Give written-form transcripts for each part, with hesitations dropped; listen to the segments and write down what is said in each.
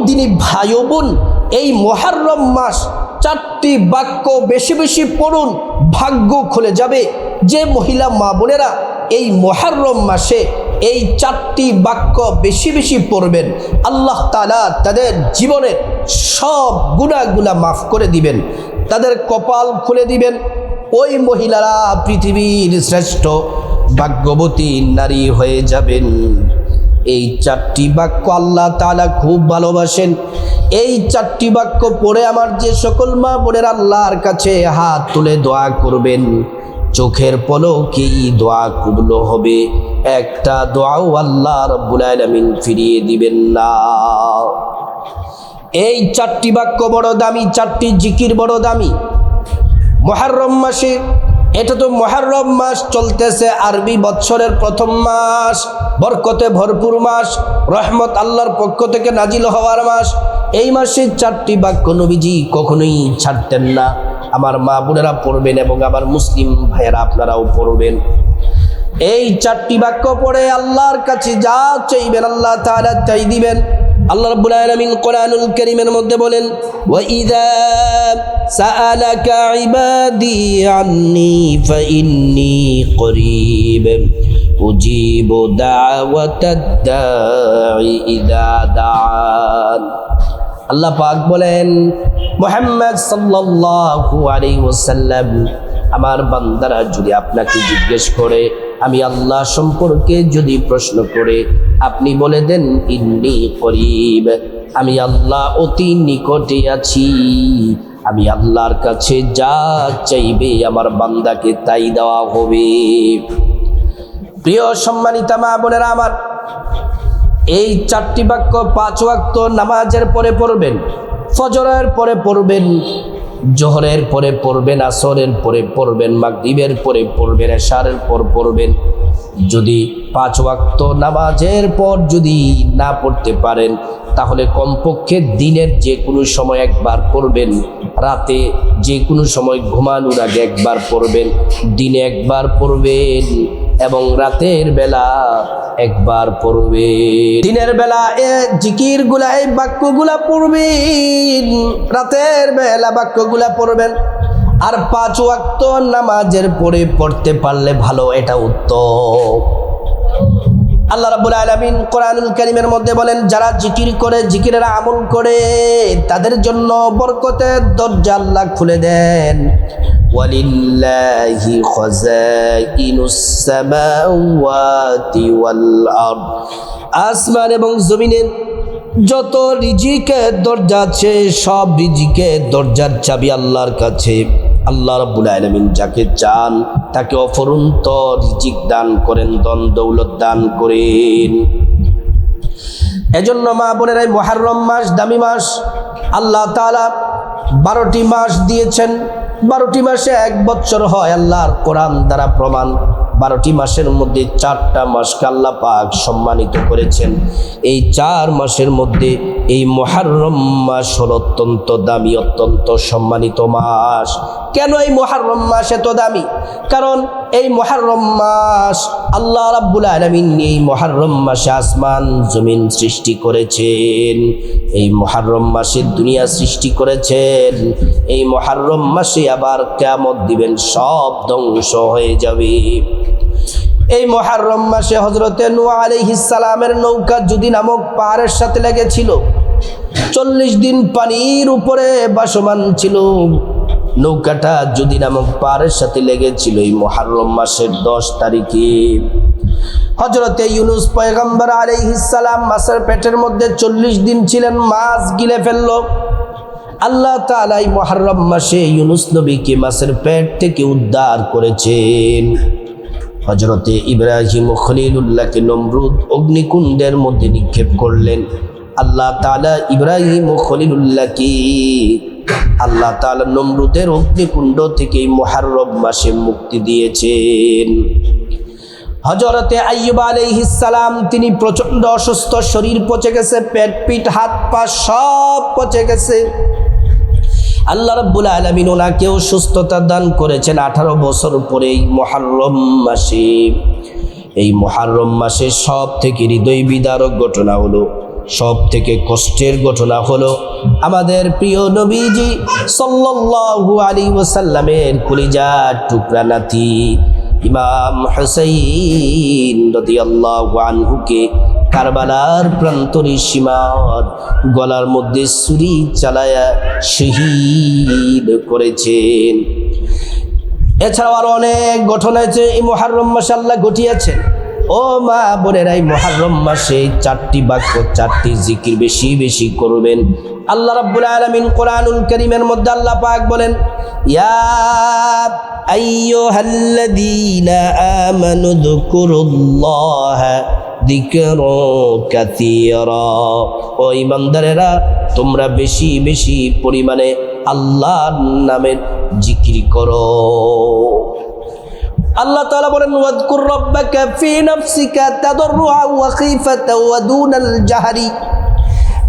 দিনী ভাই ও বোন, এই মুহররম মাস 4টি বাক্য বেশি বেশি পড়ুন, ভাগ্য খুলে যাবে। যে মহিলা মা বোনেরা এই মুহররম মাসে এই 4টি বাক্য বেশি বেশি পড়বেন, আল্লাহ তাআলা তাদের জীবনের সব গুনাহগুলা মাফ করে দিবেন, তাদের কপাল খুলে দিবেন। ওই মহিলারা পৃথিবীর শ্রেষ্ঠ ভাগ্যবতী নারী হয়ে যাবেন। এই 4টি বাক্য আল্লাহ তাআলা খুব ভালোবাসেন। এই 4টি বাক্য পড়ে আমার যে সকল মা বোনের আল্লাহর কাছে হাত তুলে দোয়া করবেন, চোখের পলকেই দোয়া কবুল হবে। একটা দোয়াও আল্লাহ রাব্বুল আলামিন ফিরিয়ে দিবেন না। এই 4টি বাক্য বড় দামি, 4টি জিকির বড় দামি। মুহররম মাসে, এটা তো মুহররম মাস চলতেছে, আরবি বৎসরের প্রথম মাস, বরকতে ভরপুর মাস, রহমত আল্লাহর পক্ষ থেকে নাজিল হওয়ার মাস। এই মাসে 4টি বাক্য নবীজি কখনোই ছাড়তেন না। আমার মা বোনেরা পড়বেন এবং আমার মুসলিম ভাইয়েরা আপনারাও পড়বেন। এই 4টি বাক্য পড়ে আল্লাহর কাছে যা চাইবেন আল্লাহ তাআলা তাই দিবেন। আল্লাহ রাব্বুল আলামিন কোরআনুল কারীমের মধ্যে বলেন, ওয়া ইযা সাআলাকা ইবাদি আন্নী ফাইন্নী করিব উজিবু দাওয়াতাদ দাঈ ইযা দাআন। আল্লাহ পাক বলেন, মুহাম্মদ সাল্লাল্লাহু আলাইহি ওয়াসাল্লাম, আমার বান্দারা যদি আপনাকে জিজ্ঞেস করে, আমি আল্লাহ সম্পর্কে যদি প্রশ্ন করে, আপনি বলে দেন ইন্নী করিব, আমি আল্লাহ অতি নিকটে আছি। আমি আল্লাহর কাছে যা চাইবে আমার বান্দাকে তাই দেওয়া হবে। প্রিয় সম্মানিতা মা বোনেরা আমার, এই 4টি বাক্য 5 ওয়াক্ত নামাজের পরে পড়বেন, ফজরের পরে পড়বেন, জোহরের পরে পড়বেন, আসরের পরে পড়বেন, মাগরিবের পরে পড়বেন, এশারের পর পড়বেন। যদি 5 ওয়াক্ত নামাজের পর যদি না পড়তে পারেন, তাহলে কমপক্ষে দিনের যে কোনো সময় একবার পড়বেন, রাতে যে কোনো সময় ঘুমানোর আগে একবার পড়বেন, দিনে একবার পড়বেন এবং রাতের বেলা একবার পড়বেন। দিনের বেলা জিকিরগুলা, এই বাক্যগুলা পড়বেন, রাতের বেলা বাক্যগুলা পড়বেন। আর 5 ওয়াক্ত নামাজের পরে পড়তে পারলে ভালো, এটা উত্তম। আল্লাহ রাব্বুল আলামিন কোরআনুল কারীমের মধ্যে বলেন, যারা জিকির করে, জিকিরের আমল করে, তাদের জন্য বরকতের দরজা আল্লাহ খুলে দেন। ওয়ালিল্লাহি খাযাইনুস সামাওয়াতি ওয়াল আরদ, আসমান এবং জমিনের যত রিজিকের দরজা আছে, সব রিজিকের দরজার চাবি আল্লাহর কাছে। আল্লাহ রাব্বুল আলামিন যাকে চান তাকে অফুরন্ত রিজিক দান করেন, ধন দৌলত দান করেন। এজন্য মা বোনেরা, মুহররম মাস দামি মাস। আল্লাহ তাআলা 12টি মাস দিয়েছেন, 12টি মাসে 1 বছর হয়, আল্লাহর কোরআন দ্বারা প্রমাণ। 12টি মাসের মধ্যে 4টা মাসকে আল্লাহ পাক সম্মানিত করেছেন। এই 4 মাসের মধ্যে এই মুহররম মাস হল অত্যন্ত দামি, অত্যন্ত সম্মানিত মাস। কেন এই মুহররম মাস এত দামি? কারণ এই মুহররম মাস আল্লাহ রাব্বুল আলামিন এই মুহররম মাসে আসমান জমিন সৃষ্টি করেছেন, এই মুহররম মাসে দুনিয়া সৃষ্টি করেছেন। এই মুহররম মাসে আবার কিয়ামত দিবেন, সব ধ্বংস হয়ে যাবে। এই মুহররম মাসে হযরতে নূহ আলাইহিস সালামের নৌকা জুদি নামক পাহাড়ের সাথে লেগেছিল। 40 দিন পানির উপরে ভাসমান ছিল। নৌকাটা জুদি নামক পাহাড়ের সাথে লেগেছিল এই মুহররম মাসের 10 তারিখে। হযরতে ইউনূস পয়গম্বর আলাইহিস সালাম মাছের পেটের মধ্যে 40 দিন ছিলেন, মাছ গিলে ফেলল। আল্লাহ তাআলা এই মুহররম মাসে ইউনূস নবীকে মাছের পেট থেকে উদ্ধার করেছেন। হযরতে ইব্রাহিম খলিলুল্লাহকে নমরুদ অগ্নিকুণ্ডের মধ্যে নিক্ষেপ করলেন। আল্লাহ তাআলা ইব্রাহিম খলিলুল্লাহকে আল্লাহ তাআলা নমরুদের অগ্নিকুণ্ড থেকে এই মুহররম মাসে মুক্তি দিয়েছেন। হযরতে আইয়ুব আলাইহিস সালাম, তিনি প্রচন্ড অসুস্থ, শরীর পচে গেছে, পেট পিঠ হাত পা সব পচে গেছে। আল্লাহ রাব্বুল আলামিন ওনাকেও সুস্থতা দান করেছেন 18 বছর পরে এই মুহররম মাসে। এই মুহররম মাসে সব থেকে হৃদয় বিদারক ঘটনা হলো, সব থেকে কষ্টের ঘটনা হলো আমাদের প্রিয় নবীজি সাল্লাল্লাহু আলাইহি ওয়াসাল্লামের কলিজার টুকরা নাতি ইমাম হুসাইন রাদিয়াল্লাহু আনহুকে কারবালার প্রান্তরে সীমার গলার মধ্যে ছুরি চালায়া শহীদ করেছেন। এছাড়াও আরো অনেক ঘটনা আছে এই মুহররম মাসে আল্লাহ ঘটিয়েছেন। ও মা বোনেরা, এই মুহররম মাসে 4টি বাক্য 4টি জিকির বেশি বেশি করবেন। আল্লাহ রাব্বুল আলামিন কোরআনুল কারীমের মধ্যে আল্লাহ পাক বলেন, ইয়া আইয়ুহাল্লাযীনা আমানু যকুরুল্লাহা যিকরান কাসীরা। ও ঈমানদারেরা, তোমরা বেশি বেশি পরিমাণে আল্লাহর নামের জিকির করো। আল্লাহ তাআলা বলেন, ওয়াজকুর রাব্বাকা ফি নাফসিকা তাদাররুআন ওয়া খীফাতান ওয়া দুনাল জাহরি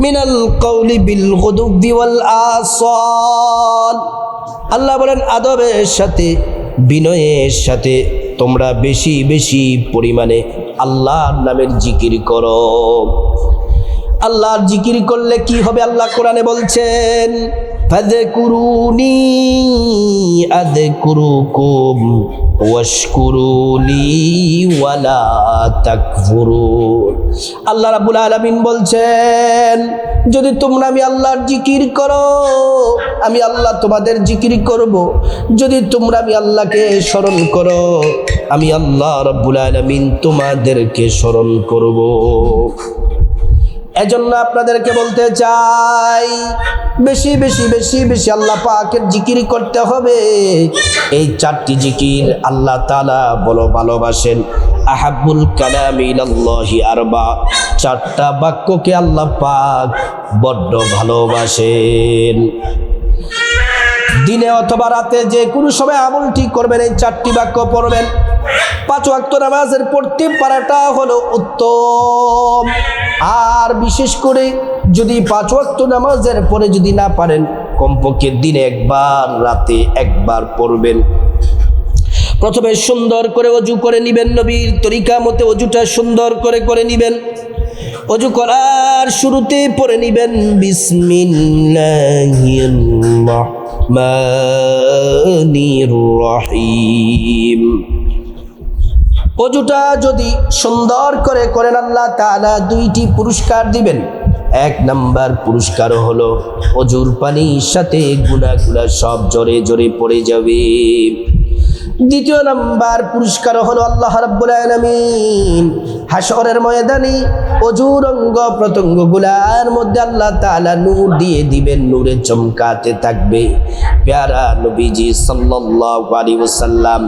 মিনাল কওলি বিল গুদুবি ওয়াল আসাল। আল্লাহ বলেন, আদবের সাথে বিনয়ের সাথে তোমরা বেশি বেশি পরিমাণে আল্লাহর নামের জিকির করো। আল্লাহর জিকির করলে কি হবে? আল্লাহ কোরআনে বলছেন, ফাযকুরুনি আযকুরুকুম ওয়াশকুরুলি ওয়ালা তাকফুরুন। আল্লাহ রাব্বুল আলামিন বলছেন, যদি তোমরা আমি আল্লাহর জিকির করো, আমি আল্লাহ তোমাদের জিকির করব। যদি তোমরা আমি আল্লাহকে স্মরণ করো, আমি আল্লাহ রাব্বুল আলামিন তোমাদেরকে স্মরণ করব। এজন্য আপনাদেরকে বলতে চাই, বেশি বেশি বেশি বেশি আল্লাহ পাকের জিকির করতে হবে। এই 4টি জিকির আল্লাহ তাআলা বলো ভালোবাসেন। আহাব্বুল কালামি ইলাল্লাহি আরবা, 4টা বাক্যকে আল্লাহ পাক বড্ড ভালোবাসেন। দিনে অথবা রাতে যে কোনো সময় আমল ঠিক করবেন, এই 4টি বাক্য পড়বেন। 5 ওয়াক্ত নামাজের পড়তে পারাটা হলো উত্তম। আর বিশেষ করে যদি 5 ওয়াক্ত নামাজের পরে যদি না পারেন, কমপক্ষে দিনে একবার রাতে একবার পড়বেন। প্রথমে সুন্দর করে ওযু করে নেবেন, নবীর তরিকা মতে ওযুটা সুন্দর করে করে নেবেন। ওযু করার শুরুতে পড়ে নেবেন বিসমিল্লাহির রহমানির রহিম। ওযুটা যদি সুন্দর করে করেন, আল্লাহ তাআলা 2টি পুরস্কার দিবেন। 1 নাম্বার পুরস্কার হলো ওযুর পানির সাথে গুনাহগুলো সব জোরে জোরে পড়ে যাবে। 2য় নাম্বার পুরস্কার হলো আল্লাহ রাব্বুল আলামিন হাশরের ময়দানে ওযুর অঙ্গ প্রত্যঙ্গগুলার মধ্যে আল্লাহ তাআলা নূর দিয়ে দিবেন, নূরে চমকাতে থাকবে। প্যারা নবীজি সাল্লাল্লাহু আলাইহি ওয়াসাল্লাম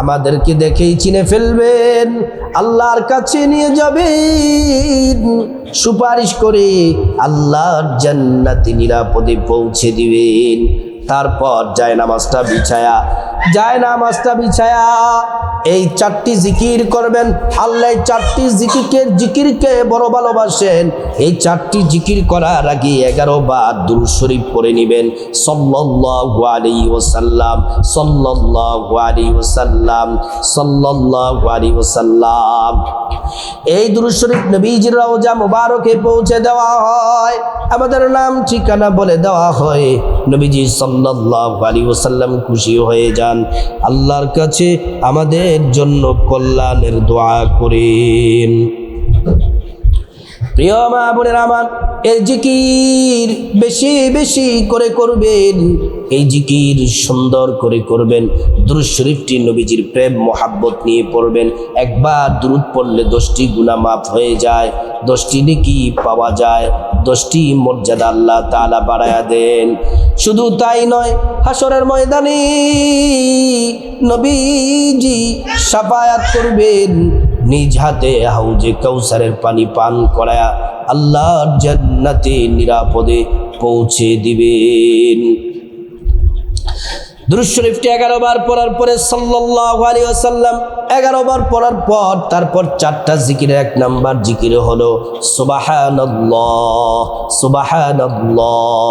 আমাদেরকে দেখেই চিনে ফেলবেন, আল্লাহর কাছে নিয়ে যাবেন, সুপারিশ করে আল্লাহর জান্নাতে নিরাপদে পৌঁছে দিবেন। তারপর জায়নামাজটা বিছায়া এই 4টি জিকির করবেন। আল্লাহ 4টি জিকিরকে বড় ভালোবাসেন। এই 4টি জিকির করার আগে 11 বার দুরূদ শরীফ পড়ে নেবেন। সাল্লাল্লাহু আলাইহি ওয়াসাল্লাম, সাল্লাল্লাহু আলাইহি ওয়াসাল্লাম, সাল্লাল্লাহু আলাইহি ওয়াসাল্লাম। এই দুরূদ শরীফ নবীজির রওজা মুবারকে পৌঁছে দেওয়া হয়, আমাদের নাম ঠিকানা বলে দেওয়া হয়। নবীজি সাল্লাল্লাহু আলাইহি ওয়াসাল্লাম খুশি হয়ে যান, আল্লাহর কাছে আমাদের জন্য কল্যাণের দোয়া করেন। প্রিয় মা বোনেরা আমার, এই জিকির বেশি বেশি করে করবেন। এই জিকির সুন্দর করে করবেন। দুরূদ শরীফটি নবীজির প্রেম মোহাব্বত নিয়ে পড়বেন। একবার দুরূদ পড়লে 10টি গুনাহ মাফ হয়ে যায়, 10টি নেকি পাওয়া যায়, 10টি মর্যাদা আল্লাহ তাআলা বাড়ায়া দেন। শুধু তাই নয়, হাশরের ময়দানে নবীজি শাফায়াত করবেন, নিজ হাতে হাউজে কাউসারের পানি পান করায়া আল্লাহর জান্নাতে নিরাপদে পৌঁছে দিবেন। দুরূদ শরীফটি 11 বার পড়ার পরে সাল্লাল্লাহু আলাইহি ওয়াসাল্লাম 11 বার পড়ার পর তারপর 4টা জিকিরের 1 নাম্বার জিকির হলো সুবহানাল্লাহ, সুবহানাল্লাহ।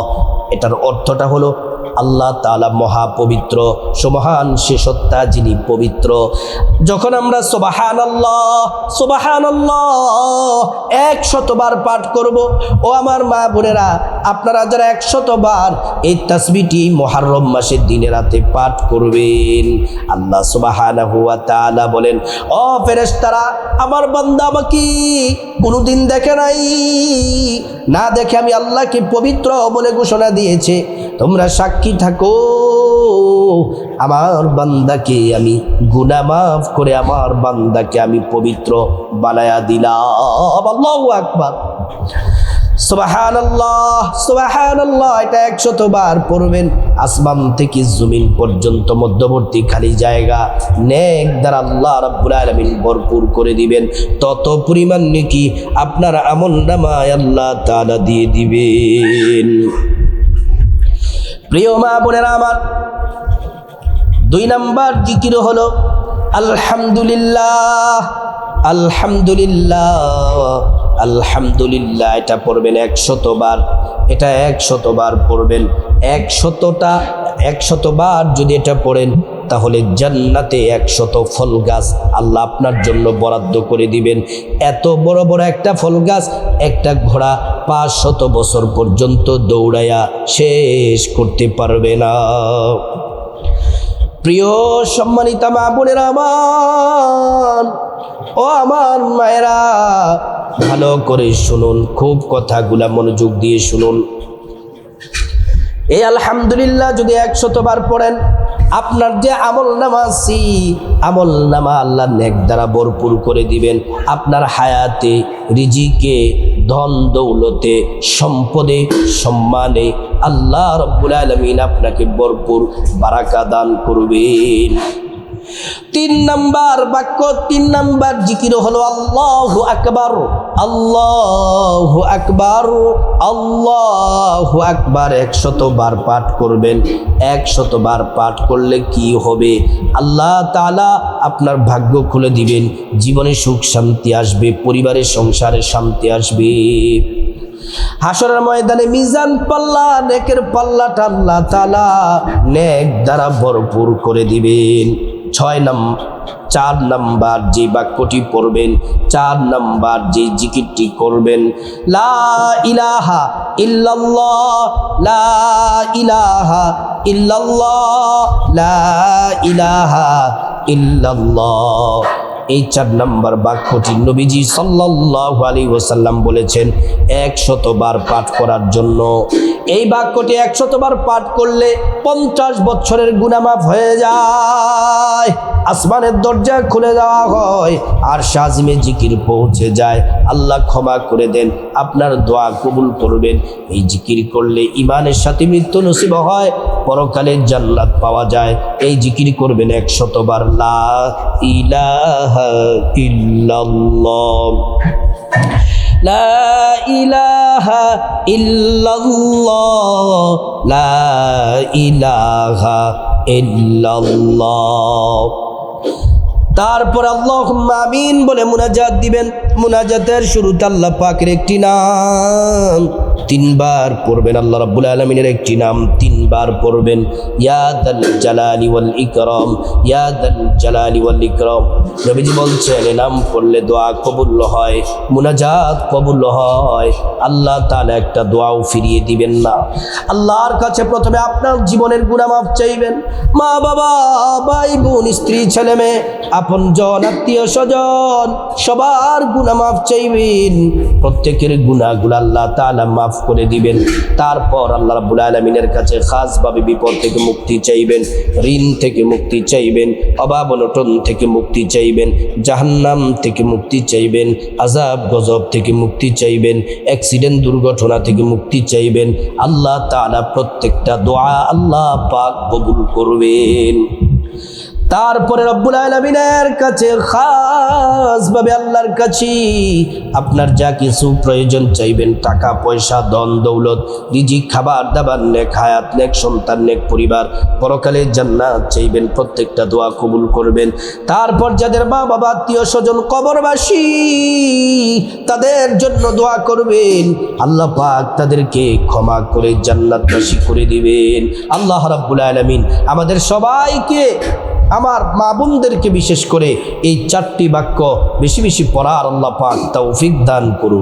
এটার অর্থটা হলো আল্লাহ তাআলা মহাপবিত্র, সুমহান সে সত্তা যিনি পবিত্র। যখন আমরা সুবহানাল্লাহ সুবহানাল্লাহ 100 বার পাঠ করব, ও আমার মা বোনেরা, আপনারা যারা 100 বার এই তাসবিহটি মুহররম মাসের দিনে রাতে পাঠ করবেন, আল্লাহ সুবহানাহু ওয়া তাআলা বলেন, ও ফেরেশতারা, আমার বান্দা আমাকে কোনোদিন দেখে নাই, না দেখে আমি আল্লাহকে পবিত্র বলে ঘোষণা দিয়েছে, তোমরা সাক্ষী থাকো, আমার বান্দাকে আমি গুনাহ মাফ করে আমার বান্দাকে আমি পবিত্র বানায়া দিলাম। আল্লাহু আকবার, সুবহানাল্লাহ সুবহানাল্লাহ। এটা 100 বার পড়বেন। আসমান থেকে জমিন পর্যন্ত মধ্যবর্তী খালি জায়গা নেক দ্বারা আল্লাহ রাব্বুল আলামিন ভরপুর করে দিবেন। তত পরিমাণ নেকি আপনার আমলনামায় আল্লাহ তাআলা দিয়ে দিবেন। প্রিয় মা বোনেরা আমার, 2 নাম্বার জিকির হলো আলহামদুলিল্লাহ আলহামদুলিল্লাহ আলহামদুলিল্লাহ। এটা পড়বেন 100 বার, এটা 100 বার পড়বেন। 100 বার যদি এটা পড়েন, তাহলে জান্নাতে 100 ফল গাছ আল্লাহ আপনার জন্য বরাদ্দ করে দিবেন। এত বড় বড় একটা ফল গাছ একটা ঘোড়া 500 বছর পর্যন্ত দৌড়াইয়া শেষ করতে পারবে না। প্রিয় সম্মানিতা মা বোনেরা আমার, ও আমার মায়েরা, ভালো করে শুনুন, খুব কথাগুলা মনোযোগ দিয়ে শুনুন। এই আলহামদুলিল্লাহ যদি 100 বার পড়েন, আপনার যে আমলনামা আছে, আমলনামা আল্লাহ নেক দ্বারা ভরপুর করে দিবেন। আপনার হায়াতে, রিজিকে, ধন দৌলতে, সম্পদে, সম্মানে আল্লাহ রাব্বুল আলামিন আপনাকে ভরপুর বারাকা দান করবেন। 3 নাম্বার বাক্য, 3 নাম্বার জিকির হলো আল্লাহু আকবার আল্লাহু আকবার আল্লাহু আকবার। 100 বার পাঠ করবেন। 100 বার পাঠ করলে কি হবে? আল্লাহ তাআলা আপনার ভাগ্য খুলে দিবেন, জীবনে সুখ শান্তি আসবে, পরিবারের সংসারে শান্তি আসবে। হাসরের ময়দানে মিজান পাল্লা, নেকের পাল্লাটা আল্লাহ তাআলা নেক দ্বারা ভরপুর করে দিবেন। 4 নাম্বার যে বাক্যটি পড়বেন, 4 নাম্বার যে জিকিরটি করবেন, লা ইলাহা ইল্লাল্লাহ লা ইলাহা ইল্লাল্লাহ লা ইলাহা ইল্লাল্লাহ। এই 4 নাম্বার বাক্যটি নবীজি সাল্লাল্লাহু আলাইহি ওয়াসাল্লাম বলেছেন 100 বার পাঠ করার জন্য। এই বাক্যটি 100 বার পাঠ করলে 50 বছরের গুনাহ মাফ হয়ে যায়, আসমানের দরজা খুলে দেওয়া হয়, আর শাজমে জিকির পৌঁছে যায়, আল্লাহ ক্ষমা করে দেন, আপনার দোয়া কবুল করবেন। এই জিকির করলে ঈমানের সাথে মৃত্যু নসিব হয়, পরকালে জান্নাত পাওয়া যায়। এই জিকির করবেন 100 বার, লা ইলাহা ইল্লাল্লাহ লা ইলাহা ইল্লাল্লাহ লা ইলাহা ইল্লাল্লাহ। তারপর আল্লাহুম্মা আমিন বলে মুনাজাত দিবেন। মুনাজাতের শুরুতে আল্লাহ পাকের একটি নাম 3 বার পড়বেন, আল্লাহ রাব্বুল আলামিনের একটি নাম 3 বার পড়বেন, ইয়া দাল জালালি ওয়াল ইকরাম, ইয়া দাল জালালি ওয়াল ইকরাম। নবীজি বলছেন এই নাম পড়লে দোয়া কবুল হয়, মুনাজাত কবুল হয়, আল্লাহ তাআলা একটা দোয়াও ফিরিয়ে দিবেন না। আল্লাহর কাছে প্রথমে আপনার জীবনের গুনাহ মাফ চাইবেন, মা বাবা, ভাই বোন, স্ত্রী, ছেলে মেয়ে, আপনজন, আত্মীয় স্বজন, সবার গুনাহ মাফ চাইবেন। প্রত্যেকের গুনাহগুলো আল্লাহ তাআলা মাফ করে দিবেন। তারপর আল্লাহ রাব্বুল আলামিনের কাছে খাসভাবে বিপদ থেকে মুক্তি চাইবেন, ঋণ থেকে মুক্তি চাইবেন, অভাব অনটন থেকে মুক্তি চাইবেন, জাহান্নাম থেকে মুক্তি চাইবেন, আযাব গজব থেকে মুক্তি চাইবেন, অ্যাক্সিডেন্ট দুর্ঘটনা থেকে মুক্তি চাইবেন। আল্লাহ তাআলা প্রত্যেকটা দোয়া আল্লাহ পাক কবুল করবেন। তারপরে রব্বুল আলামিনের কাছে খাসভাবে আল্লাহর কাছে আপনার যা কিছু প্রয়োজন চাইবেন, টাকা পয়সা ধন দৌলত রিজিক খাবার দাবার নেক হায়াত নেক সন্তান নেক পরিবার পরকালে জান্নাত চাইবেন, প্রত্যেকটা দোয়া কবুল করবেন। তারপর যাদের মা বাবা আত্মীয় স্বজন কবরবাসী তাদের জন্য দোয়া করবেন, আল্লাহ পাক তাদেরকে ক্ষমা করে জান্নাতবাসী করে দিবেন। আল্লাহ রাব্বুল আলামিন আমাদের সবাইকে, আমার মা বোনদেরকে বিশেষ করে এই 4টি বাক্য বেশি বেশি পড়ার আল্লাহ পাক তৌফিক দান করুন।